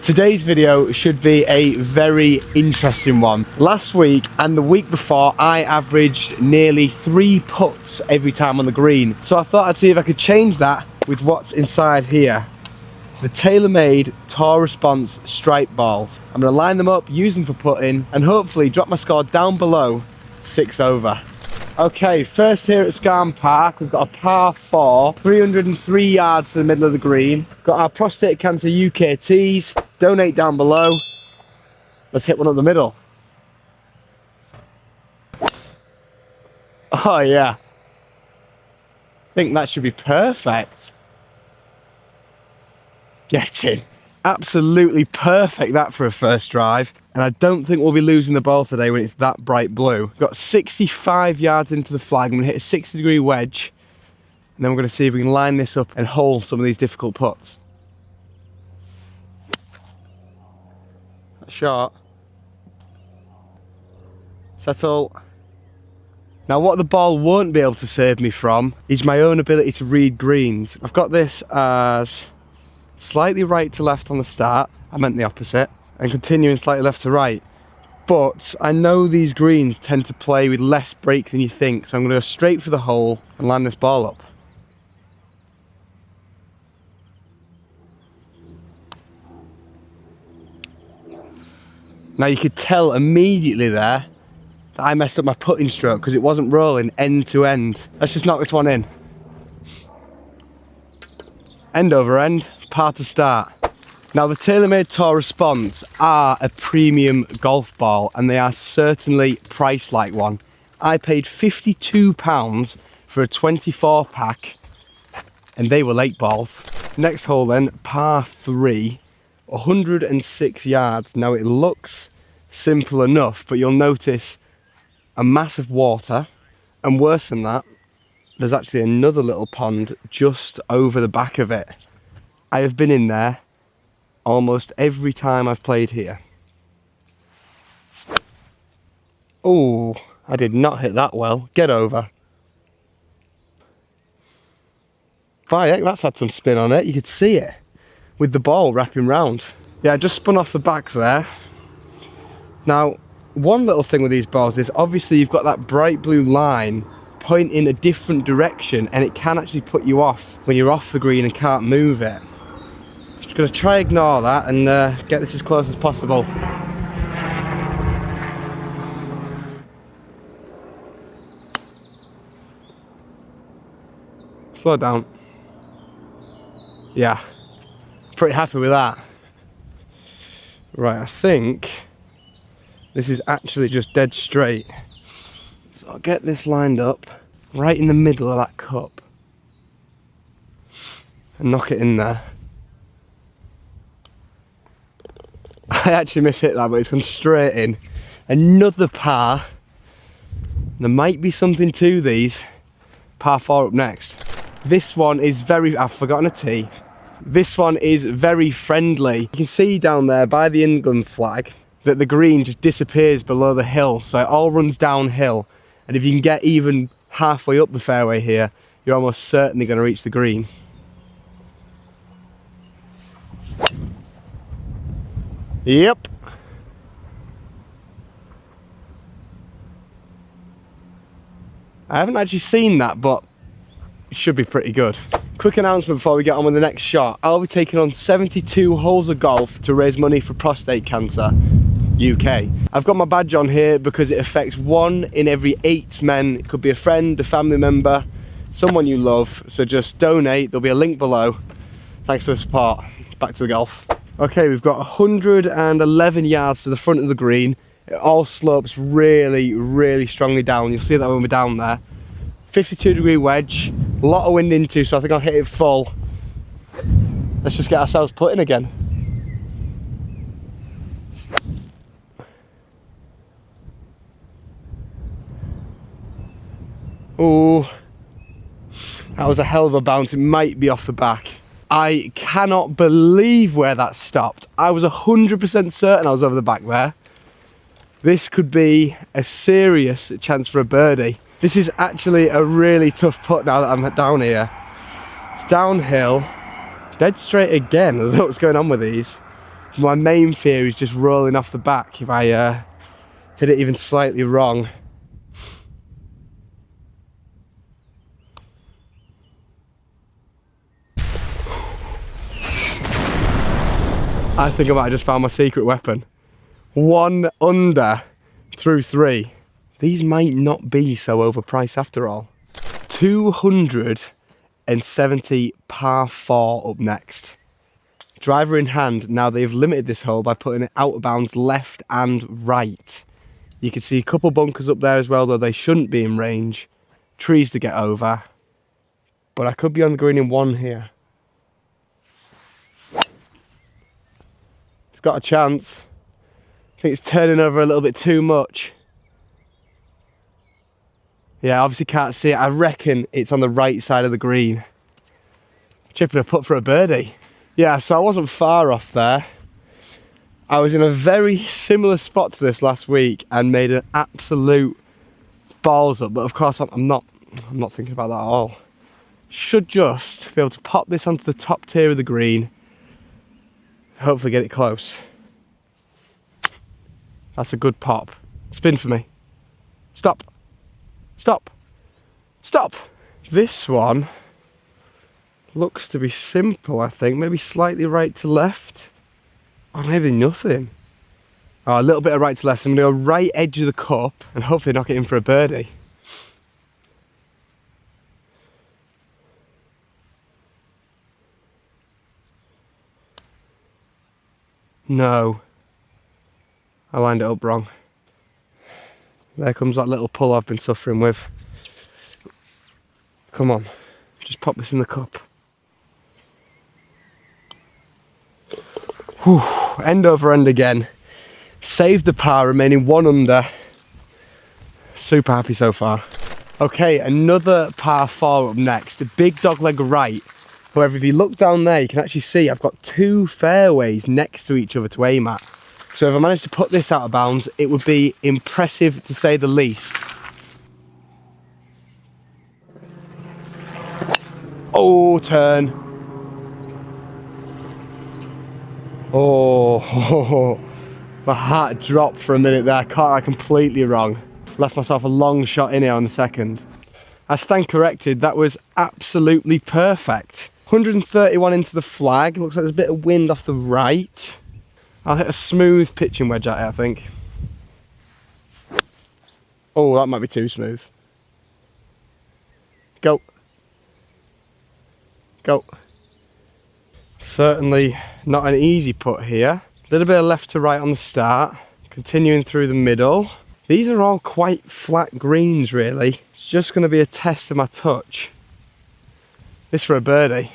Today's video should be a very interesting one. Last week and the week before, I averaged nearly 3 putts every time on the green. So I thought I'd see if I could change that with what's inside here. The TaylorMade Tour Response stripe balls. I'm going to line them up, use them for putting, and hopefully drop my score down below 6 over. Okay, first here at Scalm Park, we've got a par 4, 303 yards to the middle of the green. Got our prostate cancer UK tees. Donate down below. Let's hit one up the middle. Oh yeah. I think that should be perfect. Get in. Absolutely perfect that for a first drive. And I don't think we'll be losing the ball today when it's that bright blue. We've got 65 yards into the flag. I'm going to hit a 60-degree wedge. And then we're going to see if we can line this up and hole some of these difficult putts. Shot. Settle. Now what the ball won't be able to save me from is my own ability to read greens. I've got this as slightly right to left on the start. I meant the opposite. And continuing slightly left to right. But I know these greens tend to play with less break than you think, so I'm going to go straight for the hole and land this ball up. Now you could tell immediately there that I messed up my putting stroke because it wasn't rolling end to end. Let's just knock this one in. End over end, par to start. Now the TaylorMade Tour Response are a premium golf ball and they are certainly priced like one. I paid £52 for a 24 pack and they were late balls. Next hole then, par 3, 106 yards. Now it looks simple enough, but you'll notice a massive water, and worse than that, there's actually another little pond just over the back of it. I have been in there almost every time I've played here. Oh, I did not hit that well. Get over. By heck, that's had some spin on it. You could see it with the ball wrapping round. Yeah, I just spun off the back there. Now, one little thing with these balls is obviously you've got that bright blue line pointing a different direction and it can actually put you off when you're off the green and can't move it. Just going to try ignore that and get this as close as possible. Slow down. Yeah, pretty happy with that. Right, I think this is actually just dead straight. So I'll get this lined up right in the middle of that cup and knock it in there. I actually mishit that, but it's gone straight in. Another par. There might be something to these. Par 4 up next. This one is I've forgotten a tee. This one is very friendly. You can see down there by the England flag that the green just disappears below the hill, so it all runs downhill. And if you can get even halfway up the fairway here, you're almost certainly going to reach the green. Yep. I haven't actually seen that, but it should be pretty good. Quick announcement before we get on with the next shot. I'll be taking on 72 holes of golf to raise money for prostate cancer UK. I've got my badge on here because it affects 1 in every 8 men. It could be a friend, a family member, someone you love. So just donate. There'll be a link below. Thanks for the support. Back to the golf. Okay, we've got 111 yards to the front of the green. It all slopes really, really strongly down. You'll see that when we're down there. 52-degree wedge, a lot of wind into, so I think I'll hit it full. Let's just get ourselves putting again. Oh, that was a hell of a bounce. It might be off the back. I cannot believe where that stopped. I was 100% certain I was over the back there. This could be a serious chance for a birdie. This is actually a really tough putt now that I'm down here. It's downhill, dead straight again. I don't know what's going on with these. My main fear is just rolling off the back if I hit it even slightly wrong. I think I might have just found my secret weapon. 1 under through 3. These might not be so overpriced after all. 270 par 4 up next. Driver in hand. Now they've limited this hole by putting it out of bounds left and right. You can see a couple bunkers up there as well, though they shouldn't be in range. Trees to get over. But I could be on the green in 1 here. It's got a chance. I think it's turning over a little bit too much. Yeah, obviously can't see it. I reckon it's on the right side of the green. Chipping a putt for a birdie. Yeah, so I wasn't far off there. I was in a very similar spot to this last week and made an absolute balls up. But of course, I'm not thinking about that at all. Should just be able to pop this onto the top tier of the green. Hopefully get it close. That's a good pop. Spin for me. Stop. Stop. Stop. This one looks to be simple, I think. Maybe slightly right to left. Or maybe nothing. Oh, a little bit of right to left. I'm going to go right edge of the cup and hopefully knock it in for a birdie. No. I lined it up wrong. There comes that little pull I've been suffering with. Come on. Just pop this in the cup. Whew. End over end again. Saved the par, remaining 1 under. Super happy so far. Okay, another par 4 up next. The big dogleg right. However, if you look down there, you can actually see I've got 2 fairways next to each other to aim at. So if I managed to put this out of bounds, it would be impressive to say the least. Oh, turn. Oh, my heart dropped for a minute there. I caught that completely wrong. Left myself a long shot in here on the second. I stand corrected, that was absolutely perfect. 131 into the flag. Looks like there's a bit of wind off the right. I'll hit a smooth pitching wedge at it, I think. Oh, that might be too smooth. Go. Go. Certainly not an easy putt here. A little bit of left to right on the start. Continuing through the middle. These are all quite flat greens, really. It's just going to be a test of my touch. This for a birdie.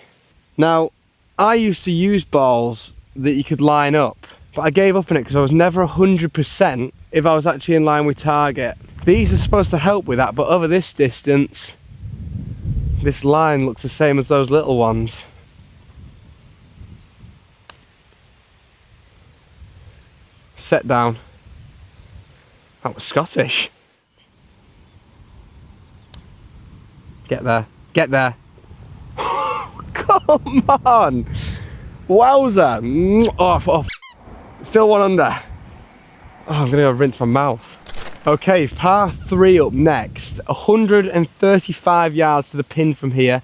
Now, I used to use balls that you could line up, but I gave up on it because I was never 100% if I was actually in line with target. These are supposed to help with that, but over this distance, this line looks the same as those little ones. Set down. That was Scottish. Get there. Get there. Come on. Wowza. Oh, still 1 under. Oh, I'm going to go rinse my mouth. Okay, par 3 up next. 135 yards to the pin from here.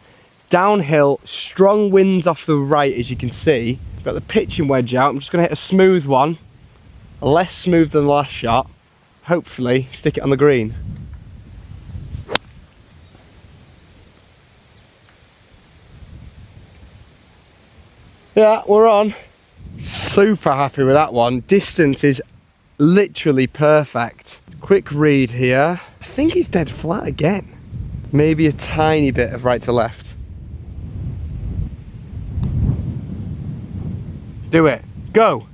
Downhill, strong winds off the right, as you can see. Got the pitching wedge out. I'm just going to hit a smooth one. Less smooth than the last shot. Hopefully, stick it on the green. Yeah, we're on. Super happy with that one. Distance is literally perfect. Quick read here. I think he's dead flat again. Maybe a tiny bit of right to left. Do it. Go.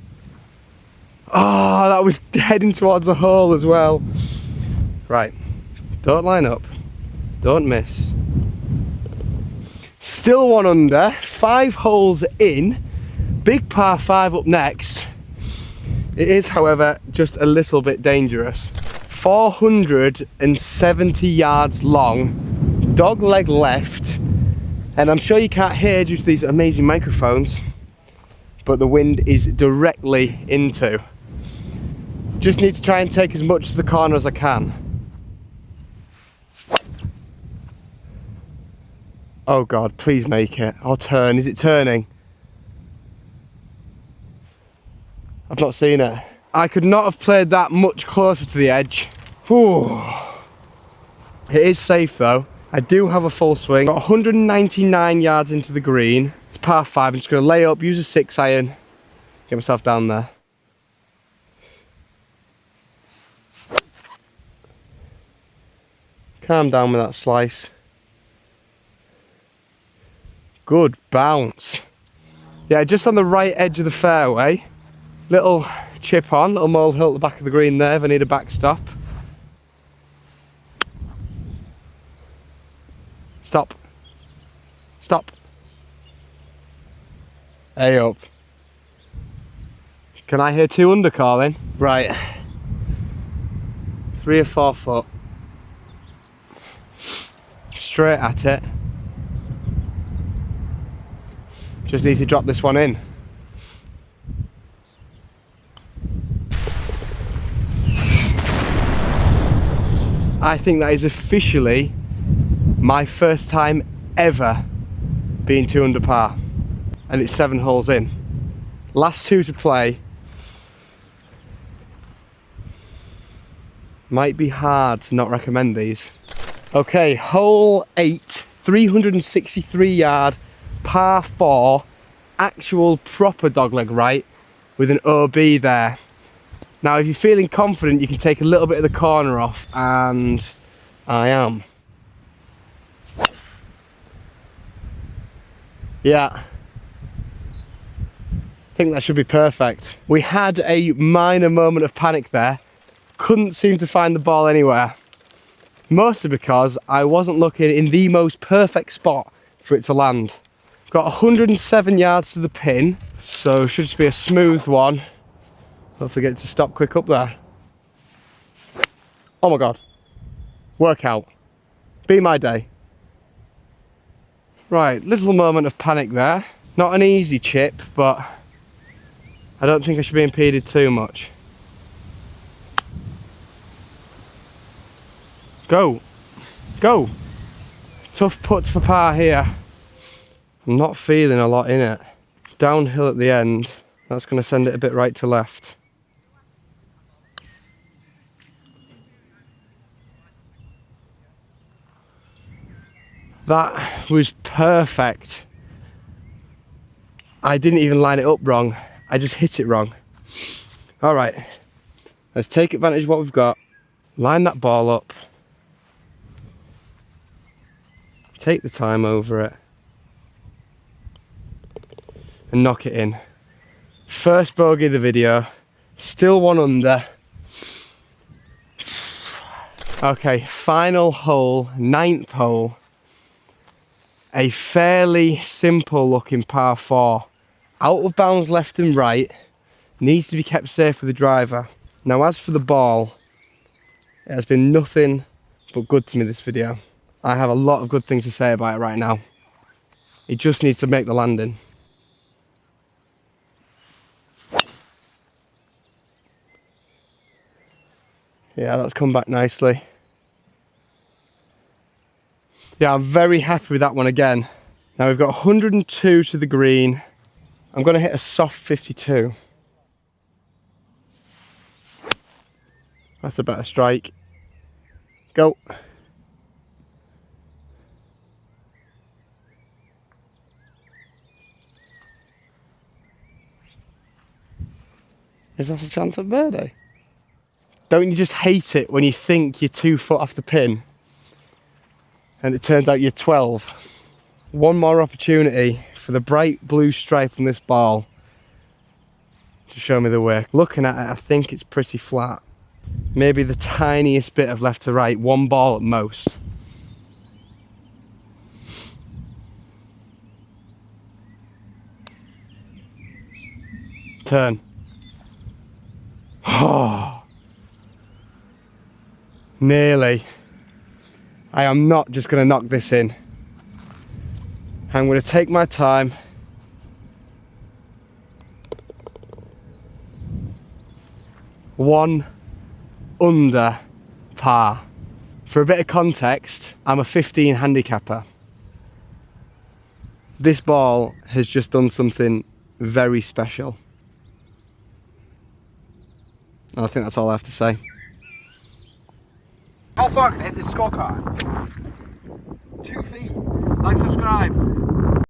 Oh, that was heading towards the hole as well. Right. Don't line up. Don't miss. Still 1 under. 5 holes in. Big par 5 up next. It is, however, just a little bit dangerous. 470 yards long. Dog leg left. And I'm sure you can't hear due to these amazing microphones, but the wind is directly into. Just need to try and take as much of the corner as I can. Oh God, please make it. I'll turn. Is it turning? I've not seen it. I could not have played that much closer to the edge. Whew. It is safe though. I do have a full swing. Got 199 yards into the green. It's par 5. I'm just going to lay up, use a 6-iron, get myself down there. Calm down with that slice. Good bounce. Yeah, just on the right edge of the fairway. Little chip on, little molehill at the back of the green there if I need a backstop. Stop. Stop. Hey up. Can I hear 2 under calling? Right. 3 or 4 foot. Straight at it. Just need to drop this one in. I think that is officially my first time ever being 2 under par, and it's 7 holes in. Last 2 to play. Might be hard to not recommend these. Okay, hole 8, 363 yard, par 4, actual proper dogleg right with an OB there. Now if you're feeling confident you can take a little bit of the corner off, and I am. Yeah, I think that should be perfect. We had a minor moment of panic there. Couldn't seem to find the ball anywhere. Mostly because I wasn't looking in the most perfect spot for it to land. Got 107 yards to the pin, so should just be a smooth one. Hopefully get it to stop quick up there. Oh my God. Workout. Be my day. Right, little moment of panic there. Not an easy chip, but I don't think I should be impeded too much. Go. Go. Tough putts for par here. I'm not feeling a lot in it. Downhill at the end. That's going to send it a bit right to left. That was perfect. I didn't even line it up wrong. I just hit it wrong. All right. Let's take advantage of what we've got. Line that ball up. Take the time over it and knock it in. First bogey of the video, still 1 under. Okay, final hole, 9th hole. A fairly simple looking par 4. Out of bounds left and right, needs to be kept safe with the driver. Now as for the ball, it has been nothing but good to me this video. I have a lot of good things to say about it right now. It just needs to make the landing. Yeah, that's come back nicely. Yeah, I'm very happy with that one again. Now we've got 102 to the green. I'm going to hit a soft 52. That's a better strike. Go. Is that a chance of birdie? Don't you just hate it when you think you're 2 foot off the pin and it turns out you're 12? One more opportunity for the bright blue stripe on this ball to show me the way. Looking at it, I think it's pretty flat. Maybe the tiniest bit of left to right, 1 ball at most. Turn. Oh, nearly. I am not just going to knock this in. I'm going to take my time. 1 under par. For a bit of context, I'm a 15 handicapper. This ball has just done something very special. And I think that's all I have to say. How far can I hit this scorecard? 2 feet. Like, subscribe.